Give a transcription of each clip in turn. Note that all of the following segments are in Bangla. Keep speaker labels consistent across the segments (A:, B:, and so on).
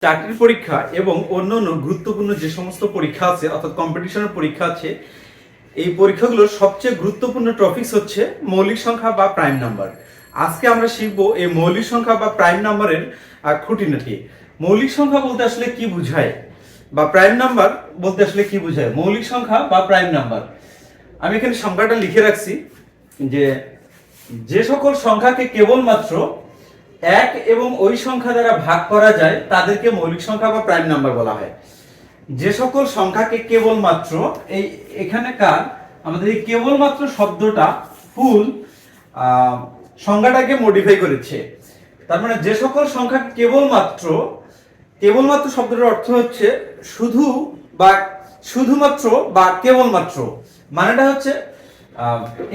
A: চাকরির পরীক্ষা এবং অন্যান্য গুরুত্বপূর্ণ যে সমস্ত পরীক্ষা আছে অর্থাৎ কম্পিটিশনের পরীক্ষা আছে, এই পরীক্ষাগুলোর সবচেয়ে গুরুত্বপূর্ণ টপিকস হচ্ছে মৌলিক সংখ্যা বা প্রাইম নাম্বার। আজকে আমরা শিখবো এই মৌলিক সংখ্যা বা প্রাইম নাম্বারের খুঁটিনাটি। মৌলিক সংখ্যা বলতে আসলে কি বোঝায় বা প্রাইম নাম্বার বলতে আসলে কি বোঝায়। মৌলিক সংখ্যা বা প্রাইম নাম্বার, আমি এখানে সংখ্যাটা লিখে রাখছি যে সকল সংখ্যাকে কেবলমাত্র এক এবং ওই সংখ্যা দ্বারা ভাগ করা যায় তাদেরকে মৌলিক সংখ্যা বা প্রাইম নাম্বার বলা হয়। যে সকল সংখ্যাকে কেবলমাত্র এখানেকার আমাদের এই কেবলমাত্র শব্দটা ফুল সংখ্যাটাকে মডিফাই করেছে। তার মানে যে সকল সংখ্যা কেবলমাত্র শব্দটার অর্থ হচ্ছে শুধু বা শুধুমাত্র বা কেবলমাত্র, মানেটা হচ্ছে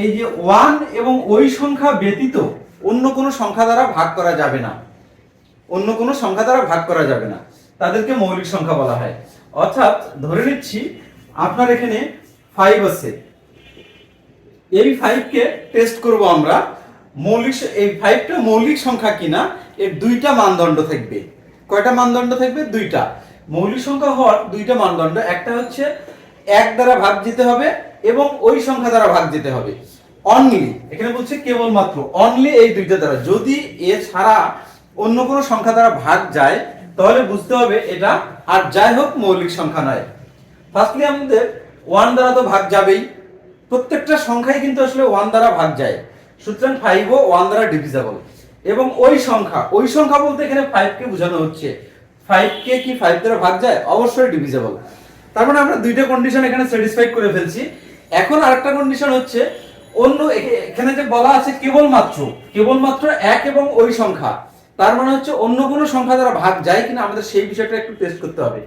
A: এই যে ওয়ান এবং ওই সংখ্যা ব্যতীত অন্য কোনো সংখ্যা দ্বারা ভাগ করা যাবে না, অন্য কোনো সংখ্যা দ্বারা ভাগ করা যাবে না, তাদেরকে মৌলিক সংখ্যা বলা হয়। অর্থাৎ ধরে নিচ্ছি আপনার এখানে 5 আছে, এই 5 কে টেস্ট করব আমরা এই 5টা মৌলিক সংখ্যা কিনা। এর দুইটা মানদণ্ড থাকবে। কয়টা মানদণ্ড থাকবে? দুইটা। মৌলিক সংখ্যা হওয়ার দুইটা মানদণ্ড, একটা হচ্ছে 1 দ্বারা ভাগ যেতে হবে এবং ওই সংখ্যা দ্বারা ভাগ যেতে হবে। অনলি, এখানে বলছে কেবলমাত্র, অনলি এই দুইটা দ্বারা। যদি এ ছাড়া অন্য কোনো সংখ্যা দ্বারা ভাগ যায় তাহলে বুঝতে হবে এটা আর যাই হোক মৌলিক সংখ্যা নয়। ফার্স্টলি আমাদের 1 দ্বারা তো ভাগ যাবেই, প্রত্যেকটা সংখ্যাই কিন্তু আসলে 1 দ্বারা ভাগ যায়, সুতরাং 5 ও 1 দ্বারা ডিভিজেবল। এবং ওই সংখ্যা বলতে এখানে 5 কে বোঝানো হচ্ছে। 5 কে কি 5 দ্বারা ভাগ যায়? অবশ্যই ডিভিজেবল। তার মানে আমরা দুইটা কন্ডিশন এখানে স্যাটিসফাই করে ফেলছি। এখন আরেকটা কন্ডিশন হচ্ছে অন্য, এখানে যে বলা আছে কেবলমাত্র এক এবং ওই সংখ্যা, তার মানে হচ্ছে অন্য কোনো সংখ্যা দ্বারা ভাগ যায় কিনা আমাদের সেই বিষয়টা একটু টেস্ট করতে হবে।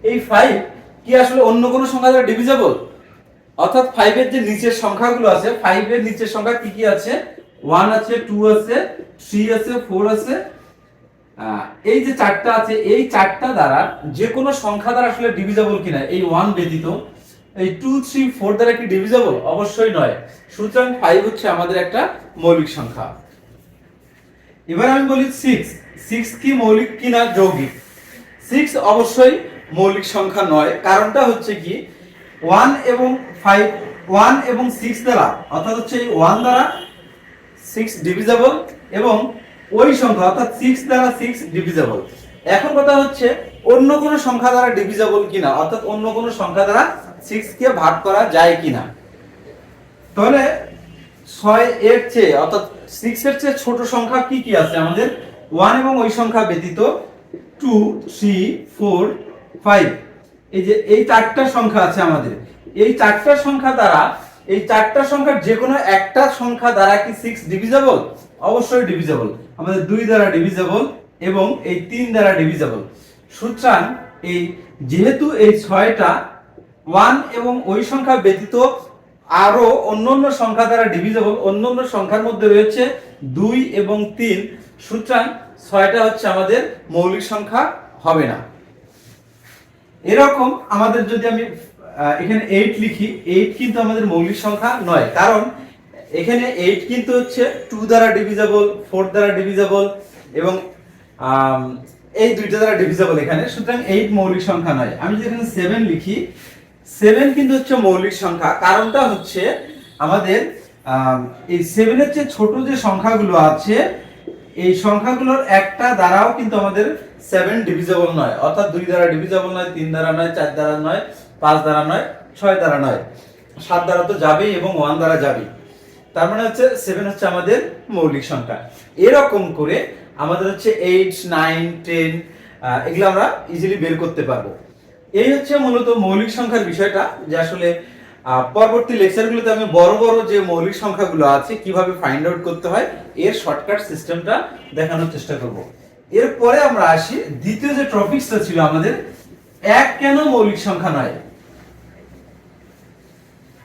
A: এই 5 কি আসলে অন্য কোনো সংখ্যা দ্বারা ডিভিজেবল? অর্থাৎ 5 এর যে নিচের সংখ্যাগুলো আছে, 5 এর নিচের সংখ্যা কি কি আছে? 1 আছে, 2 আছে, 3 আছে, 4 আছে, এই যে 4টা আছে, এই 4টা দ্বারা যে কোনো সংখ্যা দ্বারা আসলে ডিভিজেবল কিনা এই 1 ব্যতীত এই 2, 3, 4 দ্বারা কি ডিভিজেবল? অবশ্যই নয়। সুতরাং 5 হচ্ছে আমাদের একটা মৌলিক সংখ্যা। এবার আমি বলি 6 কি মৌলিক কিনা যৌগিক? 6 অবশ্যই মৌলিক সংখ্যা নয়। কারণটা হচ্ছে কি 1 এবং 6 দ্বারা, অর্থাৎ হচ্ছে এই 1 দ্বারা 6 ডিভিজেবল এবং ওই সংখ্যা অর্থাৎ 6 দ্বারা 6 ডিভিজেবল। এখন কথা হচ্ছে অন্য কোনো সংখ্যা দ্বারা ডিভিজেবল কিনা, অর্থাৎ অন্য কোনো সংখ্যা দ্বারা 6 কে ভাগ করা যায় কিনা। তাহলে 6 এর চেয়ে অর্থাৎ 6 এর চেয়ে ছোট সংখ্যা কি কি আছে আমাদের? 1 এবং ওই সংখ্যা ব্যতীত 2, 3, 4, 5, এই যে এই 4টা সংখ্যা আছে আমাদের। এই 4টা সংখ্যা দ্বারা, এই 4টা সংখ্যার যে কোনো একটা সংখ্যা দ্বারা কি 6 ডিভিজেবল? অবশ্যই ডিভিজেবল। আমাদের 2 দ্বারা ডিভিজেবল এবং এই 3 দ্বারা ডিভিজেবল। সুতরাং এই যেহেতু এই 6টা 1 এবং ওই সংখ্যা ব্যতীত আরো অন্যান্য সংখ্যা দ্বারা ডিভিজেবল, অন্যান্য সংখ্যার মধ্যে রয়েছে 2 এবং 3, সুতরাং 6টা হচ্ছে আমাদের মৌলিক সংখ্যা হবে না। এরকম আমাদের যদি আমি এখানে 8 লিখি, 8 কিন্তু আমাদের মৌলিক সংখ্যা নয়, কারণ এখানে 8 কিন্তু হচ্ছে 2 দ্বারা ডিভিজেবল, 4 দ্বারা ডিভিজেবল এবং এই দুইটা দ্বারা ডিভিজেবল এখানে, সুতরাং 8 মৌলিক সংখ্যা নয়। আমি যদি এখানে 7 লিখি, 7 কিন্তু হচ্ছে মৌলিক সংখ্যা। কারণটা হচ্ছে আমাদের এই 7 এর চেয়ে ছোট যে সংখ্যাগুলো আছে এই সংখ্যাগুলোর একটা দ্বারাও কিন্তু আমাদের 7 ডিভিজেবল নয়, অর্থাৎ 2 দ্বারা ডিভিজেবল নয়, 3 দ্বারা নয়, 4 দ্বারা নয়, 5 দ্বারা নয়, 6 দ্বারা নয়, 7 দ্বারা তো যাবেই এবং 1 দ্বারা যাবেই। তার মানে হচ্ছে 7 হচ্ছে আমাদের মৌলিক সংখ্যা। এরকম করে আমাদের হচ্ছে 8, 9, 10 এগুলো আমরা ইজিলি বের করতে পারবো। এই হচ্ছে মূলত মৌলিক সংখ্যার বিষয়টা, যে আসলে পরবর্তী লেকচারগুলোতে আমি বড় বড় যে মৌলিক সংখ্যাগুলো আছে কিভাবে ফাইন্ড আউট করতে হয় এর শর্টকাট সিস্টেমটা দেখানোর চেষ্টা করব। এরপরে আমরা আসি দ্বিতীয় যে টপিকসটা ছিল আমাদের, 1 কেন মৌলিক সংখ্যা নয়।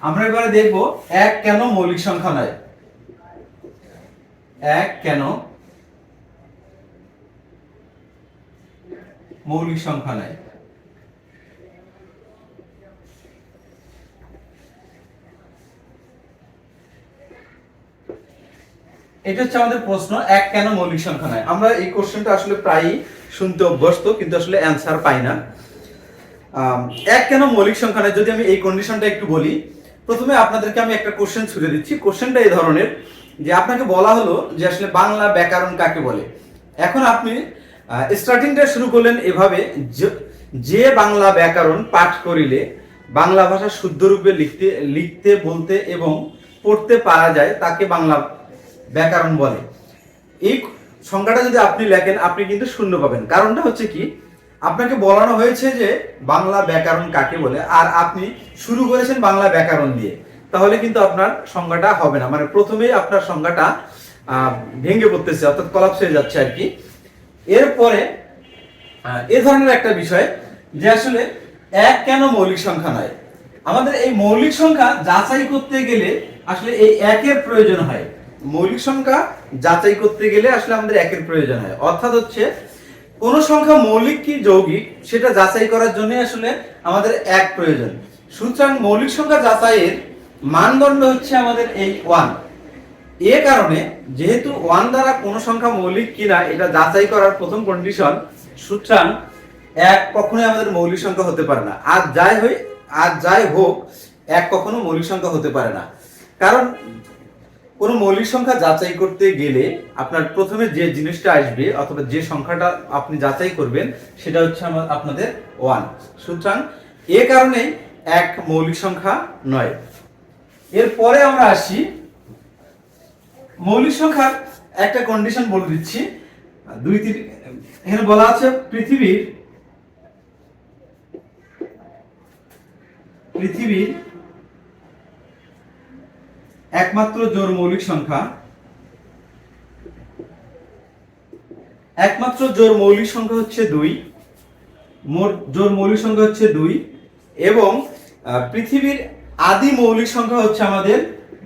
A: আমরা এবারে দেখব 1 কেন মৌলিক সংখ্যা নয়। 1 কেন মৌলিক সংখ্যা নয়। এটা হচ্ছে আমাদের প্রশ্ন, 1 কেন মৌলিক সংখ্যা নয়। আমরা এই কোশ্চেনটা আসলে প্রায়ই শুনতে অভ্যস্ত, কিন্তু আসলে অ্যান্সার পাই না। এক কেন মৌলিক সংখ্যা নয়, যদি আমি এই কন্ডিশনটা একটু বলি। প্রথমে আপনাদেরকে আমি একটা কোশ্চেন ছুড়ে দিচ্ছি। কোশ্চেনটা এই ধরনের যে আপনাকে বলা হলো যে আসলে বাংলা ব্যাকরণ কাকে বলে। এখন আপনি স্টার্টিংটা শুরু করলেন এভাবে, যে বাংলা ব্যাকরণ পাঠ করিলে বাংলা ভাষা শুদ্ধ রূপে লিখতে বলতে এবং পড়তে পারা যায় তাকে বাংলা ব্যাকরণ বলে। এই সংখ্যাটা যদি আপনি লেখেন আপনি কিন্তু শূন্য পাবেন। কারণটা হচ্ছে কি, আপনাকে বলানো হয়েছে যে বাংলা ব্যাকরণ কাকে বলে, আর আপনি শুরু করেছেন বাংলা ব্যাকরণ দিয়ে, তাহলে কিন্তু আপনার সংখ্যাটা হবে না। মানে প্রথমেই আপনার সংখ্যাটা ভেঙে পড়তেছে, অর্থাৎ কলাপস হয়ে যাচ্ছে আর কি। এরপরে এ ধরনের একটা বিষয় যে আসলে এক কেন মৌলিক সংখ্যা নয়। আমাদের এই মৌলিক সংখ্যা যাচাই করতে গেলে আসলে এই একের প্রয়োজন হয়। মৌলিক সংখ্যা যাচাই করতে গেলে আসলে আমাদের একের প্রয়োজন হয়, অর্থাৎ হচ্ছে কোন সংখ্যা মৌলিক কি যৌগিক সেটা যাচাই করার জন্য আসলে আমাদের এক প্রয়োজন। সুতরাং মৌলিক সংখ্যা যাচাইয়ের মানদণ্ড হচ্ছে আমাদের এই 1। এ কারণে যেহেতু 1 দ্বারা কোন সংখ্যা মৌলিক কিনা এটা যাচাই করার প্রথম কন্ডিশন, সুতরাং এক কখনোই আমাদের মৌলিক সংখ্যা হতে পারে না। আর যাই হোক এক কখনো মৌলিক সংখ্যা হতে পারে না। কারণ কোন মৌলিক সংখ্যা যাচাই করতে গেলে আপনার প্রথমে যে জিনিসটা আসবে অথবা যে সংখ্যাটা আপনি যাচাই করবেন সেটা হচ্ছে আপনাদের 1। সুতরাং এ কারণেই এক মৌলিক সংখ্যা নয়। এরপরে আমরা আসি মৌলিক সংখ্যার একটা কন্ডিশন বলে দিচ্ছি। এখানে বলা আছে পৃথিবীর একমাত্র জোড় মৌলিক সংখ্যা, একমাত্র জোড় মৌলিক সংখ্যা হচ্ছে 2। মোট জোড় মৌলিক সংখ্যা হচ্ছে 2 এবং পৃথিবীর আদি মৌলিক সংখ্যা হচ্ছে আমাদের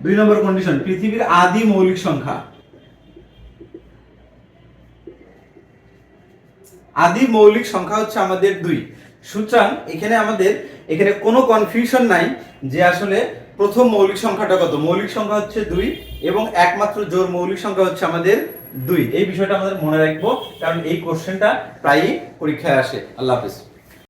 A: 2 নম্বর কন্ডিশন। পৃথিবীর আদি মৌলিক সংখ্যা, আদি মৌলিক সংখ্যা হচ্ছে আমাদের 2। সুতরাং এখানে কোনো কনফিউশন নাই যে আসলে প্রথম মৌলিক সংখ্যাটা কত। মৌলিক সংখ্যা হচ্ছে 2 এবং একমাত্র জোড় মৌলিক সংখ্যা হচ্ছে আমাদের 2। এই বিষয়টা আমাদের মনে রাখবো, কারণ এই কোশ্চেনটা প্রায়ই পরীক্ষায় আসে। আল্লাহ হাফেজ।